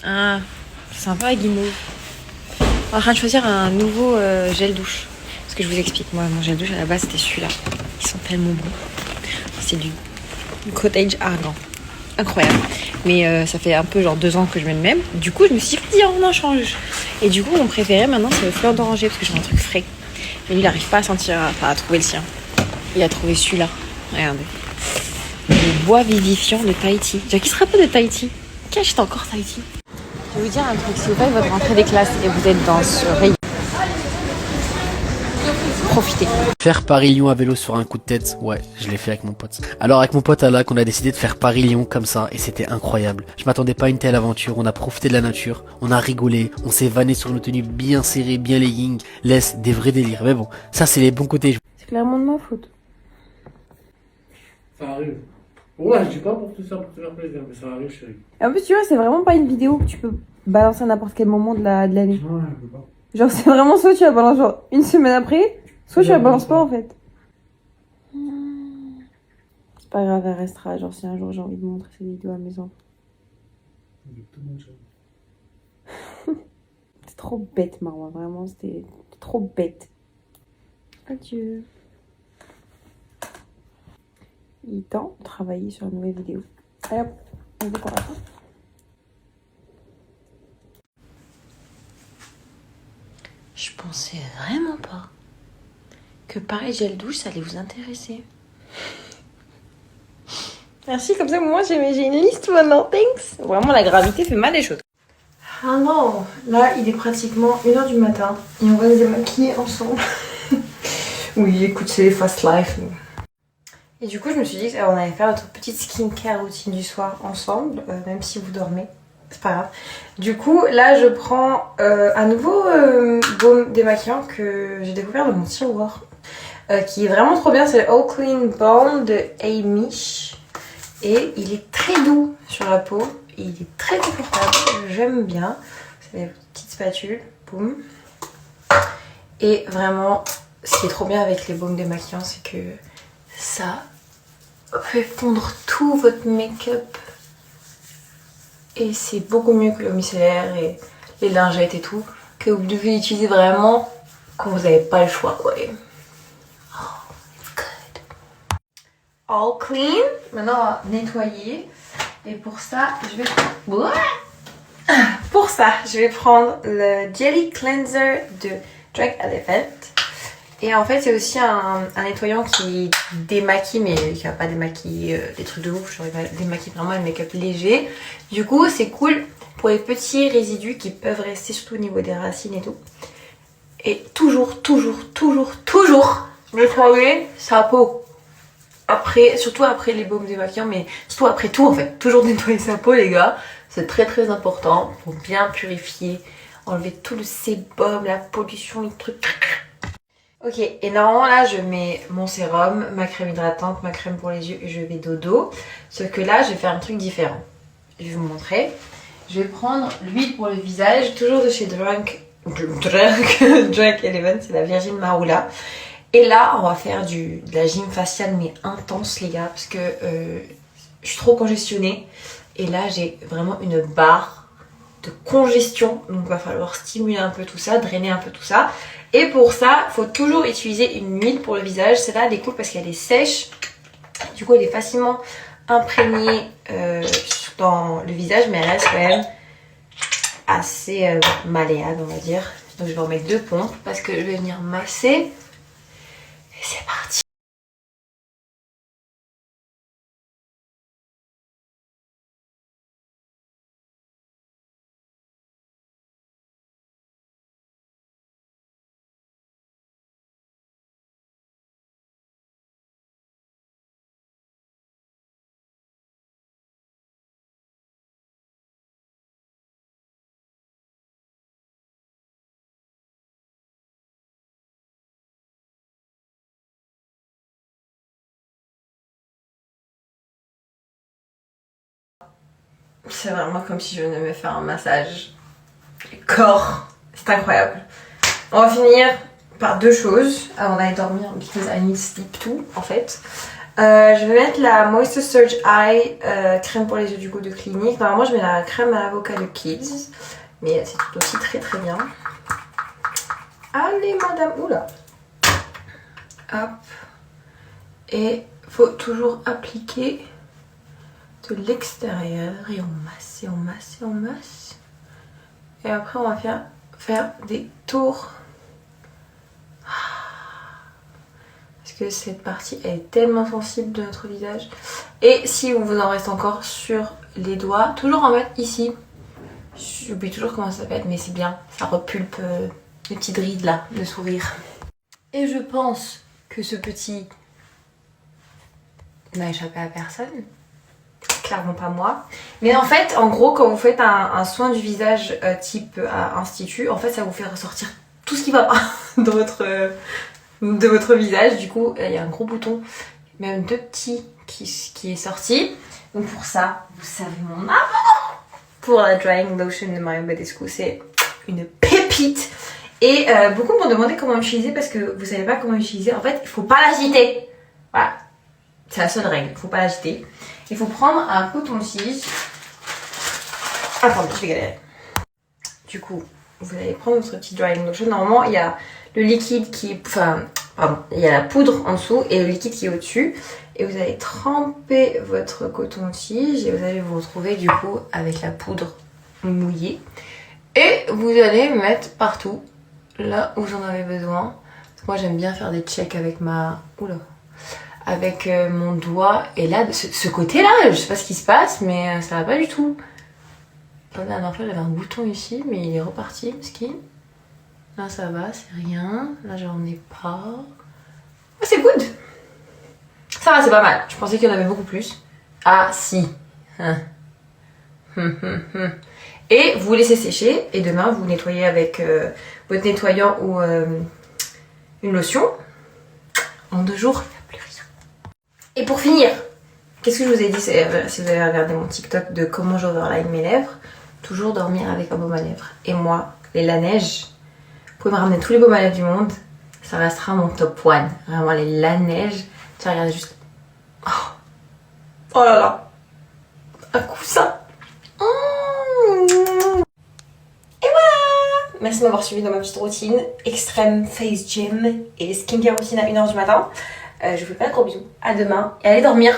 Ah, sympa guimauve. On est en train de choisir un nouveau gel douche. Parce que je vous explique, moi mon gel douche à la base c'était celui-là. Ils sont tellement bons. C'est du cottage argan. Incroyable. Mais ça fait un peu genre 2 ans que je mets le même. Du coup je me suis dit on en change. Et du coup mon préféré maintenant c'est le fleur d'oranger parce que j'ai un truc frais. Mais lui il n'arrive pas à sentir, enfin à trouver le sien. Il a trouvé celui-là. Regardez. Le bois vivifiant de Tahiti. Déjà qui se rappelle de Tahiti? Qui achète encore Tahiti? Je vais vous dire un truc, si vous faites votre rentrée des classes et vous êtes dans ce rayon, profitez. Faire Paris-Lyon à vélo sur un coup de tête, ouais, je l'ai fait avec mon pote. Alors avec mon pote Alak, on a décidé de faire Paris-Lyon comme ça et c'était incroyable. Je m'attendais pas à une telle aventure, on a profité de la nature, on a rigolé, on s'est vanné sur nos tenues bien serrées, bien leggings, laisse des vrais délires. Mais bon, ça c'est les bons côtés. C'est clairement de ma faute. Ça arrive. Ouais, je dis pas pour tout ça, pour te faire plaisir, mais ça arrive, chérie. Et en plus, tu vois, c'est vraiment pas une vidéo que tu peux balancer à n'importe quel moment de l'année. Ouais, je peux pas. Genre, c'est vraiment soit tu la balances genre une semaine après, soit tu la balances pas en fait. C'est pas grave, elle restera. Genre, si un jour j'ai envie de montrer cette vidéo à mes enfants. Exactement, chérie. C'est trop bête, Marwa, vraiment, c'était trop bête. Adieu. Il est temps de travailler sur une nouvelle vidéo. Allez hop, on décolle la fin. Je pensais vraiment pas que pareil gel douche, ça allait vous intéresser. Merci, comme ça, moi, j'ai une liste maintenant, thanks. Vraiment, la gravité fait mal les choses. Ah non, là, il est pratiquement 1h du matin et on va se démaquiller ensemble. Oui, écoute, c'est les fast life. Et du coup, je me suis dit qu'on allait faire notre petite skincare routine du soir ensemble, même si vous dormez. C'est pas grave. Du coup, là, je prends un nouveau baume démaquillant que j'ai découvert dans mon tiroir. Qui est vraiment trop bien, c'est le All Clean Balm de Amy. Et il est très doux sur la peau. Et il est très confortable. J'aime bien. C'est des petites spatules. Boum. Et vraiment, ce qui est trop bien avec les baumes démaquillants, c'est que ça fait fondre tout votre make-up. Et c'est beaucoup mieux que l'eau micellaire et les lingettes et tout. Que vous devez utiliser vraiment quand vous n'avez pas le choix. Ouais. Oh, it's good. All clean. Maintenant, on va nettoyer. Et pour ça, je vais prendre le Jelly Cleanser de Drag Elephant. Et en fait, c'est aussi un nettoyant qui démaquille, mais qui va pas démaquiller des trucs de ouf. Genre, il va démaquiller vraiment un make-up léger. Du coup, c'est cool pour les petits résidus qui peuvent rester surtout au niveau des racines et tout. Et toujours nettoyer sa peau. Après, surtout après les baumes démaquillants, mais surtout après tout en fait. Toujours nettoyer sa peau, les gars. C'est très important pour bien purifier, enlever tout le sébum, la pollution, les trucs. Ok, et normalement là je mets mon sérum, ma crème hydratante, ma crème pour les yeux et je vais dodo. Sauf que là je vais faire un truc différent. Je vais vous montrer. Je vais prendre l'huile pour le visage, toujours de chez Drunk Eleven, c'est la Virgin Marula. Et là on va faire de la gym faciale mais intense les gars, parce que je suis trop congestionnée. Et là j'ai vraiment une barre de congestion, donc il va falloir stimuler un peu tout ça, drainer un peu tout ça. Et pour ça, il faut toujours utiliser une huile pour le visage. Celle-là, elle est cool parce qu'elle est sèche. Du coup, elle est facilement imprégnée dans le visage, mais elle reste quand même assez malléable, on va dire. Donc, je vais en mettre 2 pompes parce que je vais venir masser. Et c'est parti. C'est vraiment comme si je venais me faire un massage corps. C'est incroyable. On va finir par 2 choses avant d'aller dormir because I need sleep too en fait. Je vais mettre la Moisture Surge Eye crème pour les yeux du coup de Clinique. Normalement je mets la crème à l'avocat de Kids, mais c'est tout aussi très très bien. Allez madame, oula. Hop. Et faut toujours appliquer de l'extérieur et on masse et on masse et on masse. Et après on va faire des tours. Parce que cette partie elle est tellement sensible de notre visage. Et si vous en reste encore sur les doigts, toujours en mettre ici. J'oublie toujours comment ça s'appelle, mais c'est bien. Ça repulpe les petites rides là de sourire. Et je pense que ce petit n'a échappé à personne. Clairement pas moi. Mais en fait, en gros, quand vous faites un soin du visage type institut, en fait ça vous fait ressortir tout ce qui va pas de votre visage. Du coup, il y a un gros bouton, même deux petits qui est sorti. Donc pour ça, vous savez mon amour pour la Drying Lotion de Mario Badescu. C'est une pépite. Et beaucoup m'ont demandé comment l'utiliser parce que vous savez pas comment l'utiliser. En fait, il faut pas l'agiter. Voilà. C'est la seule règle, il faut pas l'agiter. Il faut prendre un coton-tige. Attendez, je vais galérer. Du coup, vous allez prendre votre petit drying lotion. Normalement, il y a le liquide qui est... Enfin, pardon, il y a la poudre en dessous et le liquide qui est au-dessus. Et vous allez tremper votre coton-tige et vous allez vous retrouver du coup avec la poudre mouillée. Et vous allez mettre partout, là où j'en avais besoin. Moi, j'aime bien faire des checks avec avec mon doigt. Et là, de ce côté-là, je sais pas ce qui se passe, mais ça va pas du tout. La dernière fois, j'avais un bouton ici, mais il est reparti, mesquine. Là, ça va, c'est rien. Là, j'en ai pas. Oh, c'est good. Ça va, c'est pas mal. Je pensais qu'il y en avait beaucoup plus. Ah, si. Et vous laissez sécher. Et demain, vous nettoyez avec votre nettoyant ou une lotion. En 2 jours, il n'y a plus rien. Et pour finir, qu'est-ce que je vous ai dit si vous avez regardé mon TikTok de comment j'overline mes lèvres? Toujours dormir avec un baume à lèvres. Et moi, les Laneige, vous pouvez me ramener tous les baumes à lèvres du monde, ça restera mon top 1. Vraiment, les Laneige, tu regardes juste... Oh là là, un coussin. Et voilà. Merci de m'avoir suivi dans ma petite routine extrême face gym et skincare routine à 1h du matin. Je vous fais plein de gros bisous. À demain et allez dormir.